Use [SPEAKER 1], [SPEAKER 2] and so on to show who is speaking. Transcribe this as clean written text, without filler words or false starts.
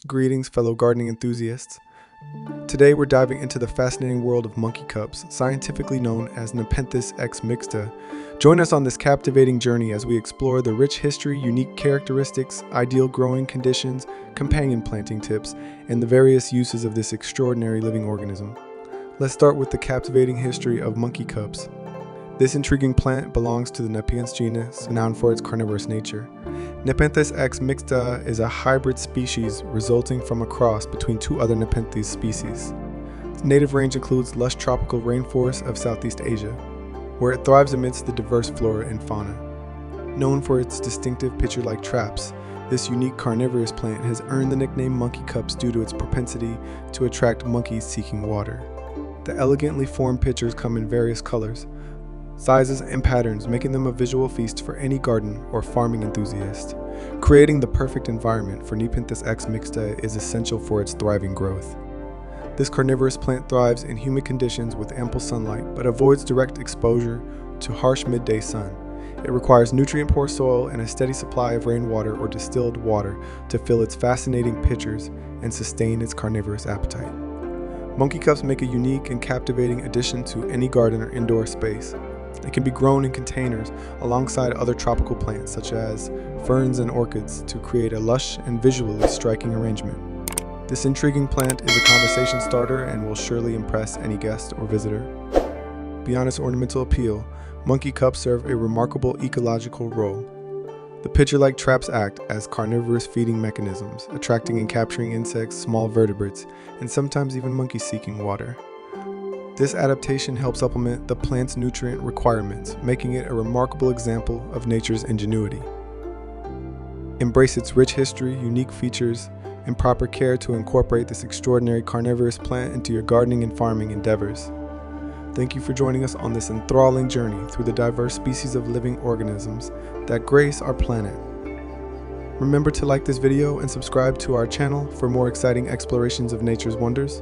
[SPEAKER 1] Greetings, fellow gardening enthusiasts. Today we're diving into the fascinating world of monkey cups, scientifically known as Nepenthes x Mixta. Join us on this captivating journey as we explore the rich history, unique characteristics, ideal growing conditions, companion planting tips, and the various uses of this extraordinary living organism. Let's start with the captivating history of monkey cups. This intriguing plant belongs to the Nepenthes genus, known for its carnivorous nature. Nepenthes x Mixta is a hybrid species resulting from a cross between two other Nepenthes species. Its native range includes lush tropical rainforests of Southeast Asia, where it thrives amidst the diverse flora and fauna. Known for its distinctive pitcher-like traps, this unique carnivorous plant has earned the nickname monkey cups due to its propensity to attract monkeys seeking water. The elegantly formed pitchers come in various colors, sizes, and patterns, making them a visual feast for any garden or farming enthusiast. Creating the perfect environment for Nepenthes x Mixta is essential for its thriving growth. This carnivorous plant thrives in humid conditions with ample sunlight, but avoids direct exposure to harsh midday sun. It requires nutrient-poor soil and a steady supply of rainwater or distilled water to fill its fascinating pitchers and sustain its carnivorous appetite. Monkey cups make a unique and captivating addition to any garden or indoor space. It can be grown in containers alongside other tropical plants such as ferns and orchids to create a lush and visually striking arrangement. This intriguing plant is a conversation starter and will surely impress any guest or visitor. Beyond its ornamental appeal, monkey cups serve a remarkable ecological role. The pitcher-like traps act as carnivorous feeding mechanisms, attracting and capturing insects, small vertebrates, and sometimes even monkeys seeking water. This adaptation helps supplement the plant's nutrient requirements, making it a remarkable example of nature's ingenuity. Embrace its rich history, unique features, and proper care to incorporate this extraordinary carnivorous plant into your gardening and farming endeavors. Thank you for joining us on this enthralling journey through the diverse species of living organisms that grace our planet. Remember to like this video and subscribe to our channel for more exciting explorations of nature's wonders.